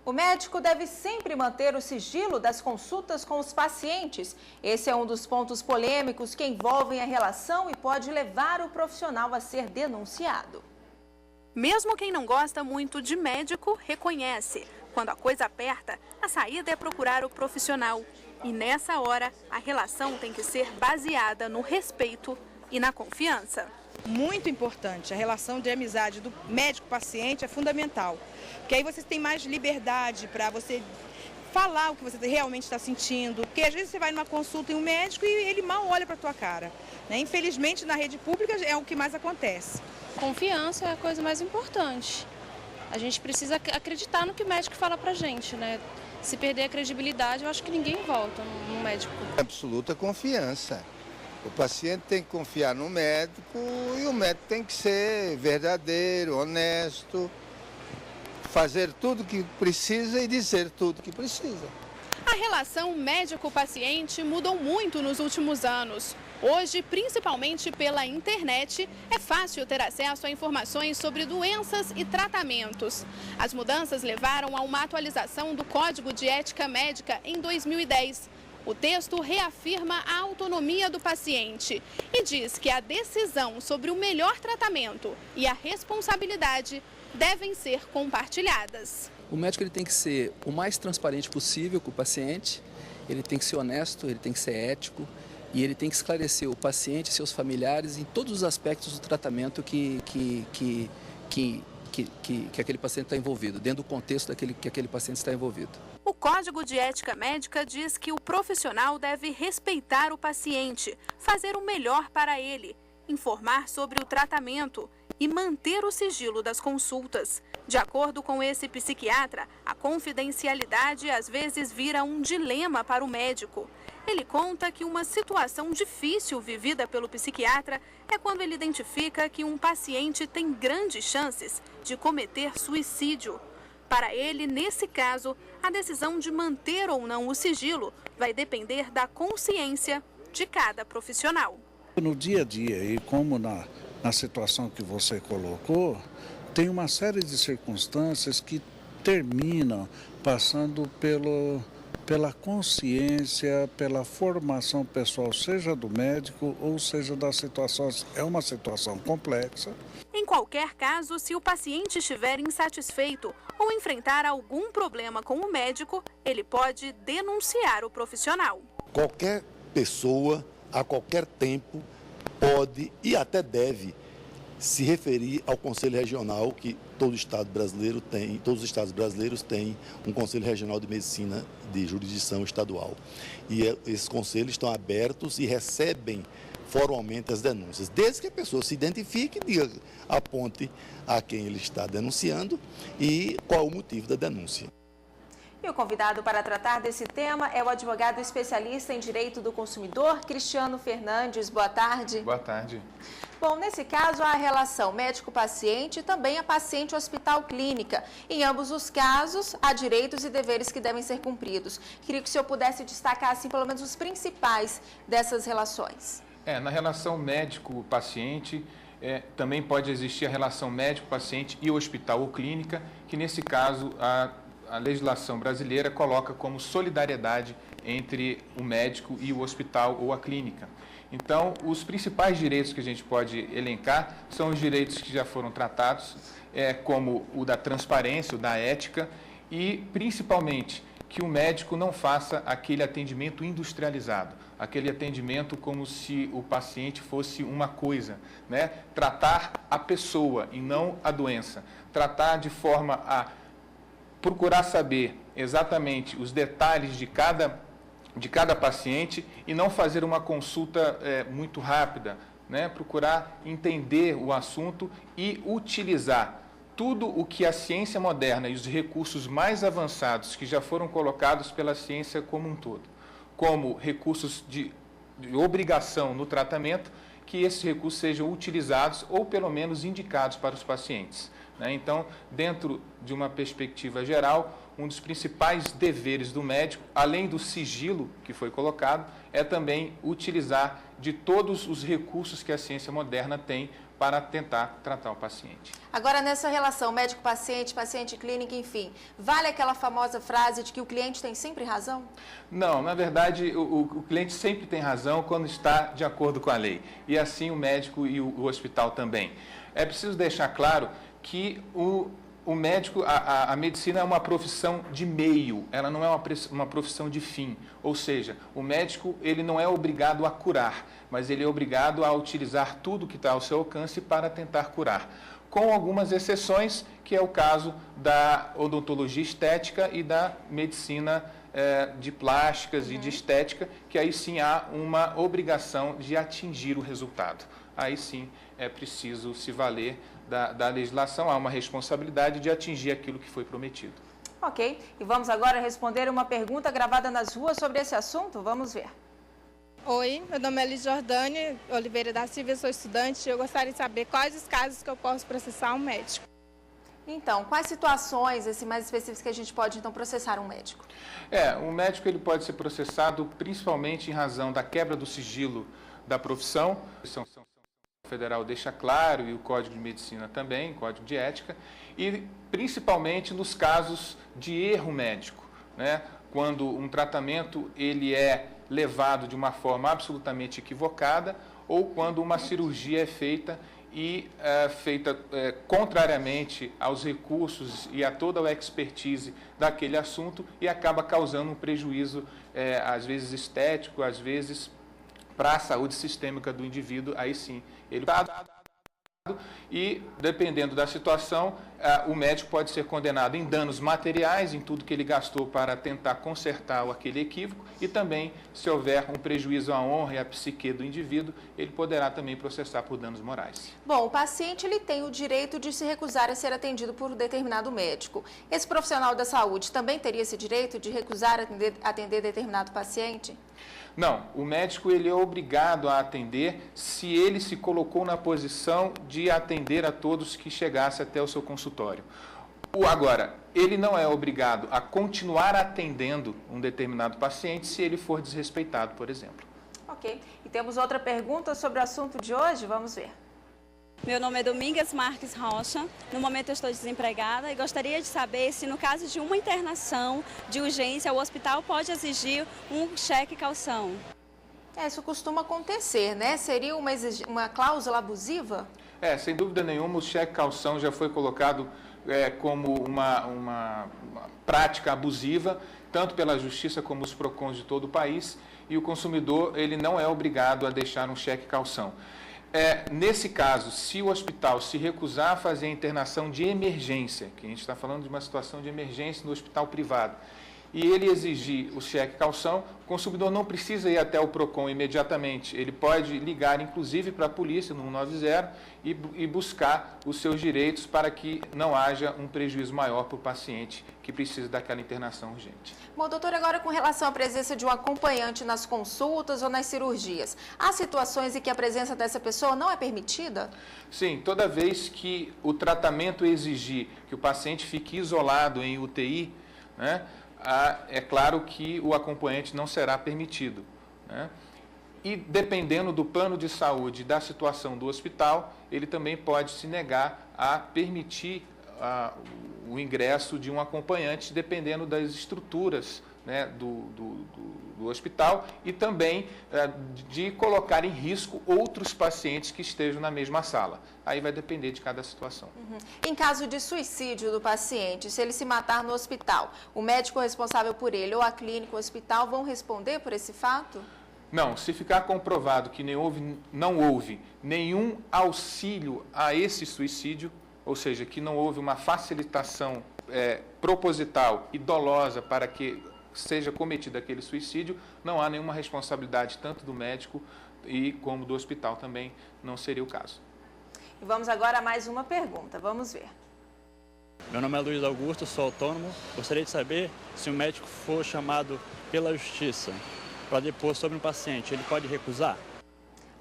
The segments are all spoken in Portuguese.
O médico deve sempre manter o sigilo das consultas com os pacientes. Esse é um dos pontos polêmicos que envolvem a relação e pode levar o profissional a ser denunciado. Mesmo quem não gosta muito de médico, reconhece. Quando a coisa aperta, a saída é procurar o profissional. E nessa hora, a relação tem que ser baseada no respeito e na confiança. Muito importante, a relação de amizade do médico-paciente é fundamental. Porque aí você tem mais liberdade para você falar o que você realmente está sentindo. Porque às vezes você vai numa consulta em um médico e ele mal olha para a tua cara, né? Infelizmente, na rede pública é o que mais acontece. Confiança é a coisa mais importante. A gente precisa acreditar no que o médico fala pra gente, né? Se perder a credibilidade, eu acho que ninguém volta no médico. Absoluta confiança. O paciente tem que confiar no médico e o médico tem que ser verdadeiro, honesto, fazer tudo o que precisa e dizer tudo o que precisa. A relação médico-paciente mudou muito nos últimos anos. Hoje, principalmente pela internet, é fácil ter acesso a informações sobre doenças e tratamentos. As mudanças levaram a uma atualização do Código de Ética Médica em 2010. O texto reafirma a autonomia do paciente e diz que a decisão sobre o melhor tratamento e a responsabilidade devem ser compartilhadas. O médico ele tem que ser o mais transparente possível com o paciente, ele tem que ser honesto, ele tem que ser ético e ele tem que esclarecer o paciente e seus familiares em todos os aspectos do tratamento que aquele paciente está envolvido, dentro do contexto que aquele paciente está envolvido. O Código de Ética Médica diz que o profissional deve respeitar o paciente, fazer o melhor para ele, informar sobre o tratamento e manter o sigilo das consultas. De acordo com esse psiquiatra, a confidencialidade às vezes vira um dilema para o médico. Ele conta que uma situação difícil vivida pelo psiquiatra é quando ele identifica que um paciente tem grandes chances de cometer suicídio. Para ele, nesse caso, a decisão de manter ou não o sigilo vai depender da consciência de cada profissional. No dia a dia, e como na situação que você colocou, tem uma série de circunstâncias que terminam passando pela consciência, pela formação pessoal, seja do médico ou seja das situações. É uma situação complexa. Em qualquer caso, se o paciente estiver insatisfeito ou enfrentar algum problema com o médico, ele pode denunciar o profissional. Qualquer pessoa, a qualquer tempo, pode e até deve se referir ao Conselho Regional, que todo estado brasileiro tem, todos os estados brasileiros têm um Conselho Regional de Medicina de jurisdição estadual. E esses conselhos estão abertos e recebem formalmente as denúncias, desde que a pessoa se identifique, diga, aponte a quem ele está denunciando e qual o motivo da denúncia. E o convidado para tratar desse tema é o advogado especialista em direito do consumidor, Cristiano Fernandes. Boa tarde. Boa tarde. Bom, nesse caso, há a relação médico-paciente e também a paciente-hospital-clínica. Em ambos os casos, há direitos e deveres que devem ser cumpridos. Queria que o senhor pudesse destacar, assim, pelo menos os principais dessas relações. Na relação médico-paciente, também pode existir a relação médico-paciente e hospital ou clínica, que nesse caso a legislação brasileira coloca como solidariedade entre o médico e o hospital ou a clínica. Então, os principais direitos que a gente pode elencar são os direitos que já foram tratados, como o da transparência, o da ética e, principalmente, que o médico não faça aquele atendimento industrializado, aquele atendimento como se o paciente fosse uma coisa, né? Tratar a pessoa e não a doença, tratar de forma a procurar saber exatamente os detalhes de cada paciente e não fazer uma consulta muito rápida, né? Procurar entender o assunto e utilizar tudo o que a ciência moderna e os recursos mais avançados que já foram colocados pela ciência como um todo, como recursos de obrigação no tratamento, que esses recursos sejam utilizados ou pelo menos indicados para os pacientes. Então, dentro de uma perspectiva geral, um dos principais deveres do médico, além do sigilo que foi colocado, é também utilizar de todos os recursos que a ciência moderna tem para tentar tratar o paciente. Agora, nessa relação médico-paciente, paciente-clínica, enfim, vale aquela famosa frase de que o cliente tem sempre razão? Não, na verdade, o cliente sempre tem razão quando está de acordo com a lei. E assim o médico e o hospital também. É preciso deixar claro que o médico, a medicina é uma profissão de meio, ela não é uma profissão de fim. Ou seja, o médico ele não é obrigado a curar, mas ele é obrigado a utilizar tudo que está ao seu alcance para tentar curar. Com algumas exceções, que é o caso da odontologia estética e da medicina de plásticas e de estética, que aí sim há uma obrigação de atingir o resultado. Aí sim é preciso se valer da legislação, há uma responsabilidade de atingir aquilo que foi prometido. Ok, e vamos agora responder uma pergunta gravada nas ruas sobre esse assunto? Vamos ver. Oi, meu nome é Liz Jordânia Oliveira da Silva, eu sou estudante e eu gostaria de saber quais os casos que eu posso processar um médico. Então, quais situações, mais específicas, que a gente pode, então, processar um médico? Um médico ele pode ser processado principalmente em razão da quebra do sigilo da profissão. A Constituição Federal deixa claro, e o Código de Medicina também, Código de Ética, e principalmente nos casos de erro médico, né? Quando um tratamento ele é levado de uma forma absolutamente equivocada ou quando uma cirurgia é feita contrariamente aos recursos e a toda a expertise daquele assunto e acaba causando um prejuízo, às vezes estético, às vezes para a saúde sistêmica do indivíduo. Aí sim, ele e, dependendo da situação, o médico pode ser condenado em danos materiais, em tudo que ele gastou para tentar consertar aquele equívoco, e também, se houver um prejuízo à honra e à psique do indivíduo, ele poderá também processar por danos morais. Bom, o paciente ele tem o direito de se recusar a ser atendido por um determinado médico. Esse profissional da saúde também teria esse direito de recusar atender determinado paciente? Não, o médico ele é obrigado a atender se ele se colocou na posição de atender a todos que chegassem até o seu consultório. Agora, ele não é obrigado a continuar atendendo um determinado paciente se ele for desrespeitado, por exemplo. Ok. E temos outra pergunta sobre o assunto de hoje? Vamos ver. Meu nome é Domingas Marques Rocha, no momento eu estou desempregada e gostaria de saber se no caso de uma internação de urgência o hospital pode exigir um cheque calção. Isso costuma acontecer, né? Seria uma cláusula abusiva? Sem dúvida nenhuma, o cheque calção já foi colocado como uma prática abusiva, tanto pela Justiça como os PROCONs de todo o país, e o consumidor ele não é obrigado a deixar um cheque calção. Nesse caso, se o hospital se recusar a fazer a internação de emergência, que a gente está falando de uma situação de emergência no hospital privado, e ele exigir o cheque calção, o consumidor não precisa ir até o PROCON imediatamente. Ele pode ligar, inclusive, para a polícia no 190 e buscar os seus direitos para que não haja um prejuízo maior para o paciente que precisa daquela internação urgente. Bom, doutor, agora com relação à presença de um acompanhante nas consultas ou nas cirurgias, há situações em que a presença dessa pessoa não é permitida? Sim, toda vez que o tratamento exigir que o paciente fique isolado em UTI, né, é claro que o acompanhante não será permitido, né? E dependendo do plano de saúde e da situação do hospital, ele também pode se negar a permitir o ingresso de um acompanhante, dependendo das estruturas, né, do hospital e também de colocar em risco outros pacientes que estejam na mesma sala. Aí vai depender de cada situação. Em caso de suicídio do paciente, se ele se matar no hospital, o médico responsável por ele ou a clínica, o hospital, vão responder por esse fato? Não, se ficar comprovado que não houve nenhum auxílio a esse suicídio, ou seja, que não houve uma facilitação proposital e dolosa para que seja cometido aquele suicídio, não há nenhuma responsabilidade tanto do médico e como do hospital também não seria o caso. E vamos agora a mais uma pergunta, vamos ver. Meu nome é Luiz Augusto, sou autônomo. Gostaria de saber se o médico for chamado pela justiça para depor sobre um paciente, ele pode recusar?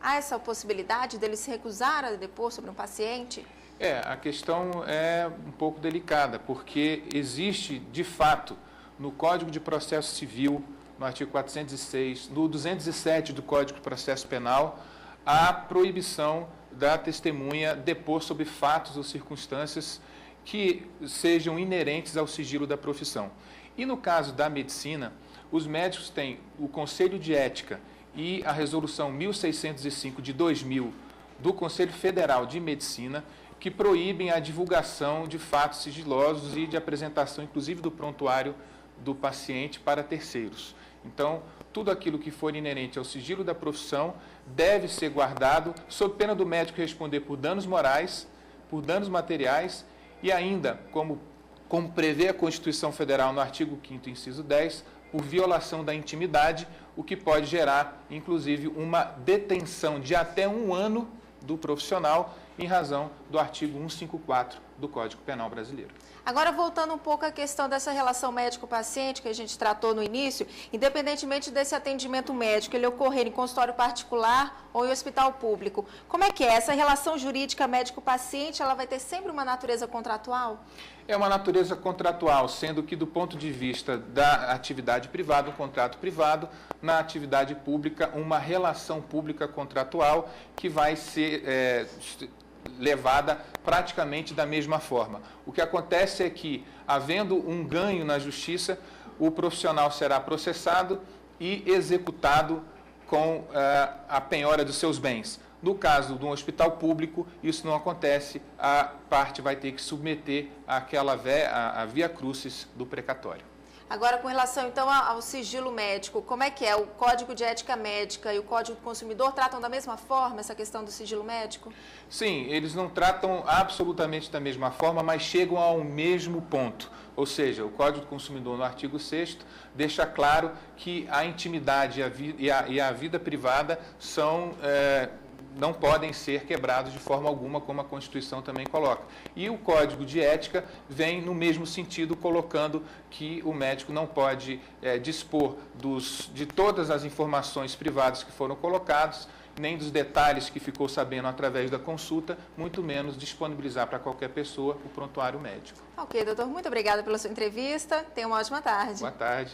Há essa possibilidade dele se recusar a depor sobre um paciente? A questão é um pouco delicada, porque existe, de fato, no Código de Processo Civil, no artigo 406, no 207 do Código de Processo Penal, a proibição da testemunha depor sobre fatos ou circunstâncias que sejam inerentes ao sigilo da profissão. E no caso da medicina, os médicos têm o Conselho de Ética e a Resolução 1605 de 2000 do Conselho Federal de Medicina, que proíbem a divulgação de fatos sigilosos e de apresentação, inclusive, do prontuário do paciente para terceiros. Então, tudo aquilo que for inerente ao sigilo da profissão deve ser guardado, sob pena do médico responder por danos morais, por danos materiais e ainda, como prevê a Constituição Federal no artigo 5º, inciso 10, por violação da intimidade, o que pode gerar, inclusive, uma detenção de até 1 ano do profissional, em razão do artigo 154 do Código Penal Brasileiro. Agora, voltando um pouco à questão dessa relação médico-paciente que a gente tratou no início, independentemente desse atendimento médico, ele ocorrer em consultório particular ou em hospital público, como é que é? Essa relação jurídica médico-paciente, ela vai ter sempre uma natureza contratual? É uma natureza contratual, sendo que do ponto de vista da atividade privada, um contrato privado, na atividade pública, uma relação pública contratual que vai ser levada praticamente da mesma forma. O que acontece é que, havendo um ganho na justiça, o profissional será processado e executado com a penhora dos seus bens. No caso de um hospital público, isso não acontece, a parte vai ter que submeter a via crucis do precatório. Agora, com relação, então, ao sigilo médico, como é que é? O Código de Ética Médica e o Código do Consumidor tratam da mesma forma essa questão do sigilo médico? Sim, eles não tratam absolutamente da mesma forma, mas chegam ao mesmo ponto. Ou seja, o Código do Consumidor, no artigo 6º, deixa claro que a intimidade e a vida privada não podem ser quebrados de forma alguma, como a Constituição também coloca. E o Código de Ética vem no mesmo sentido, colocando que o médico não pode dispor de todas as informações privadas que foram colocadas, nem dos detalhes que ficou sabendo através da consulta, muito menos disponibilizar para qualquer pessoa o prontuário médico. Ok, doutor, muito obrigada pela sua entrevista. Tenha uma ótima tarde. Boa tarde.